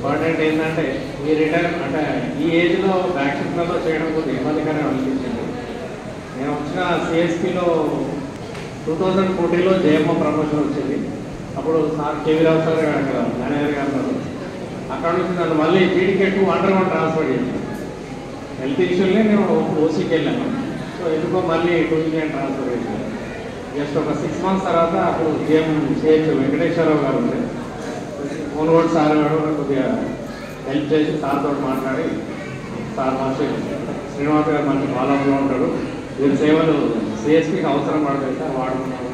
Important ఏంటంటే ఈ retire అంటే ఈ ఏజ్లో బ్యాక్ షిఫ్ట్లలో చేయడం కొద్దిగా ఇబ్బందికరంగా అనిపించింది. నేను వచ్చిన సిఎస్పిలో 2014లో జేఎంఓ ప్రమోషన్ వచ్చింది. అప్పుడు సార్ కేవీ రావు సార్ అక్కడ మేనేజర్ గారు ఉన్నారు. అక్కడ నుంచి నన్ను మళ్ళీ జీడీకే 2 అండర్ ట్రాన్స్ఫర్ చేశాను. హెల్త్ ఇష్యూలే నేను ఓసీకి వెళ్ళాను. సో ఎందుకో మళ్ళీ 2కి ట్రాన్స్ఫర్ చేశాను. జస్ట్ ఒక 6 months తర్వాత అప్పుడు సిహెచ్ వెంకటేశ్వరరావు గారు ఉండే మునుగోడు సార్ గారు కొద్దిగా హెల్ప్ చేసి సార్తో మాట్లాడి సార్ మంచి శ్రీనివాస్ గారు మంచి ఫాలోఅప్లో ఉంటాడు, వీరి సేవలు సిఎస్పికి అవసరం పడతాయి సార్ వాడుకున్నాను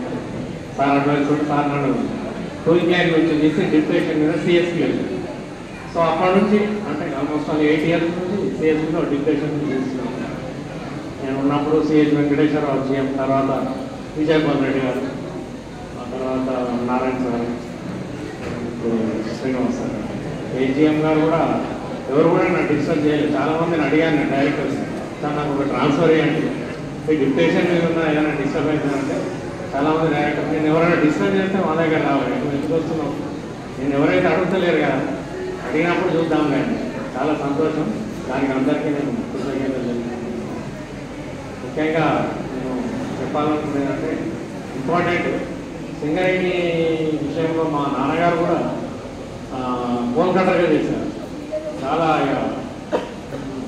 సార్ అడ్వైస్ ఉంటే సార్ నన్ను టూల్ క్లైన్ నుంచి తీసి డిప్రెషన్ మీద సిఎస్పి వెళ్ళాను. సో అప్పటి నుంచి అంటే ఆల్మోస్ట్ 8 years నుంచి సిఎస్పిలో డిప్రెషన్ తీసుకున్నాను. నేను ఉన్నప్పుడు సిహెచ్ వెంకటేశ్వరరావు జీఎం, తర్వాత విజయపాల్ రెడ్డి గారు, ఆ తర్వాత Narayana sir, Srinivas sir, AGM గారు కూడా ఎవరు కూడా నాకు డిస్టర్బ్ చేయలేదు. చాలామందిని అడిగాను నేను డైరెక్టర్స్, సార్ నాకు ఒక ట్రాన్స్ఫర్ చేయండి, మీ డిప్రెషన్ మీద ఉన్న ఏదైనా డిస్టర్బెన్స్ అంటే చాలామంది డైరెక్టర్ నేను ఎవరైనా డిస్టర్బ్ చేస్తే మా దగ్గర రావాలి, నువ్వు ఎందుకు వస్తున్నావు, నేను ఎవరైతే అడుగుతలేరు కదా, అడిగినప్పుడు చూద్దాం కానీ. చాలా సంతోషం, దానికి అందరికీ నేను కృతజ్ఞతలు చెప్తున్నాను. ముఖ్యంగా నేను చెప్పాలనుకునేది అంటే ఇంపార్టెంట్ సింగరేణి విషయంలో మా నాన్నగారు కూడా ఫోన్ కట్టర్గా చేశారు. చాలా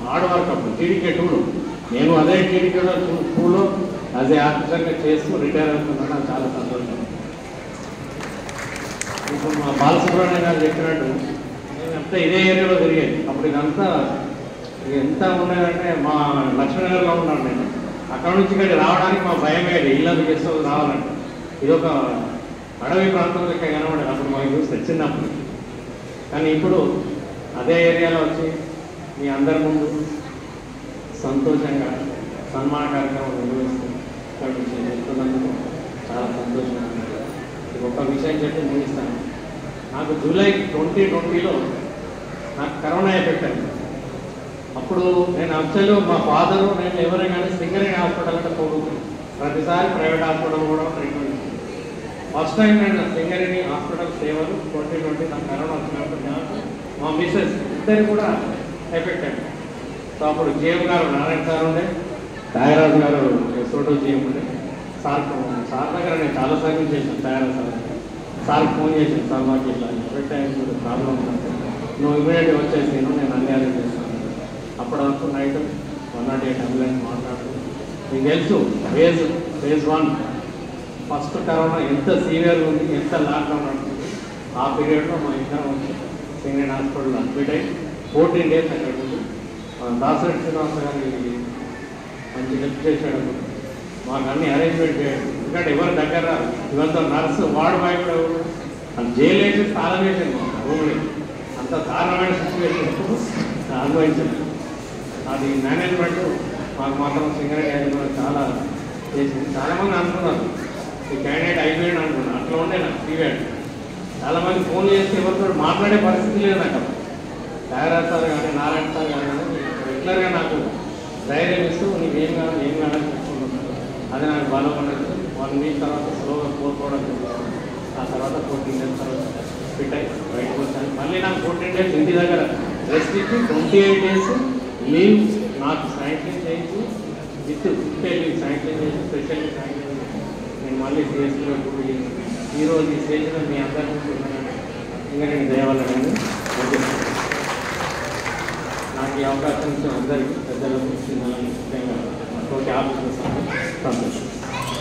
హార్డ్ వర్క్ అప్పుడు జీడీకే 2లో, నేను అదే జీడీకే 2లో యాజ్ ఏ ఆఫీసర్గా చేస్తూ రిటైర్ అవుతున్నాను. నాకు చాలా సంతోషం. ఇప్పుడు మా బాలసుబ్రహ్మణ్యం గారు చెప్పినట్టు నేనంతా ఇదే ఏరియాలో తిరిగేది. అప్పుడు ఇదంతా ఎంత ఉండేదంటే మా లక్ష్మీనగర్లో ఉన్నాను నేను. అక్కడ నుంచి ఇక్కడికి రావడానికి మా భయం అయ్యేది, ఇళ్ళకి గెస్ట్ రావాలంటే. ఇది ఒక అడవి ప్రాంతం లెక్క కనబడేది అప్పుడు మాకు చూస్తే చిన్నప్పుడు. కానీ ఇప్పుడు అదే ఏరియాలో వచ్చి మీ అందరి ముందు సంతోషంగా సన్మాన కార్యక్రమం నిర్వహిస్తూ ఇక్కడ నుంచి వెళ్తున్నందుకు చాలా సంతోషంగా ఉంది. ఒక విషయం చెప్పి ముగిస్తాను. నాకు జూలై 2020లో నాకు కరోనా ఎఫెక్ట్ అయింది. అప్పుడు నేను యాక్చువల్గా మా ఫాదరు నేను ఎవరైనా కానీ సింగరేణి హాస్పిటల్ అంటే పోగొట్టాను. ప్రతిసారి ప్రైవేట్ హాస్పిటల్ కూడా ట్రీట్మెంట్. ఫస్ట్ టైం నేను సింగరేణి హాస్పిటల్ సేవలు 2020 నాకు కరోనా వచ్చినప్పుడు నాకు మా మిస్సెస్ ఇద్దరు కూడా ఎఫెక్ట్ అయింది. సో అప్పుడు జీఎం గారు నారాయణ సార్ ఉండే, త్యాగరాజు గారు సోటో జీఎం ఉండే. సార్ దగ్గర నేను చాలాసార్లు చేశాను. త్యాగరాజు సార్కి ఫోన్ చేశాను, సార్ మాకు ఇట్లా ఎఫెక్ట్ అయింది, ప్రాబ్లం ఉందంటే నువ్వు ఇమీడియట్గా వచ్చేసి నేను అన్ని అరేంజ్ చేస్తాను. అప్పటి వరకు నైట్ 108 అంబులెన్స్ మాట్లాడుతూ మీకు తెలుసు ఫేజ్ 1 ఫస్ట్ కరోనా ఎంత సీవియర్ ఉంది, ఎంత లాక్డౌన్ అవుతుంది. ఆ పీరియడ్లో మా ఇద్దరం వచ్చి సింగరేణి హాస్పిటల్ అడ్మిట్ అయ్యి 14 days అక్కడ ఉంది. దాసరెడ్డి శ్రీనివాస గారికి మంచి హెల్ప్ చేశాడు, మాకు అన్ని అరేంజ్మెంట్ చేయాలి. ఎందుకంటే ఎవరి దగ్గర ఇవంతా నర్సు వార్డు బాయ్ కూడా అది జైలు వేసి స్థానం వేసాను మా రూమ్ని. అంత దారుణమైన సిచ్యువేషన్ అనుభవించాను. అది మేనేజ్మెంట్ మాకు మాత్రం సింగరేణి యాజమాన్యం చాలా చేసింది. చాలామంది అనుకున్నారు ఈ క్యాండిడేట్ అయిపోయాడు అనుకున్నాను. అట్లా ఉండే నాకు సీవేడ్. చాలామంది ఫోన్లు చేస్తే ఎవరితో మాట్లాడే పరిస్థితి లేదు నాకు. త్యాగరాజు సార్ కానీ నారాయణ సార్ కానీ రెగ్యులర్గా నాకు ధైర్యం ఇస్తూ నీకు ఏం కావాలి చెప్పుకుంటున్నాను. అది నాకు బలం ఉండదు. 1 week తర్వాత స్లోగా కోరుకోవడం జరిగింది. ఆ తర్వాత 14 days తర్వాత ఫిట్ అయ్యి బయటకు వచ్చాను. మళ్ళీ నాకు 14 days ఇంటి దగ్గర రెస్ట్ ఇచ్చి 28 days లీవ్ నాకు శాంక్షన్ చేయించి విత్ లీవ్ శాంక్షన్ చేసి స్పెషల్ శాంక్షన్ చేసి నేను మళ్ళీ సిఎస్లో డ్యూటీ చేసి ఈరోజు ఈ స్టేజ్లో మీ అందరి నుంచి ఉన్నానంటే ఇంకా నేను దయవల్లని నాకు ఈ అవకాశం ఇచ్చిన అందరికీ పెద్దలకు ముఖ్యంగా తోటి ఆఫీసర్స్ సంతోషం.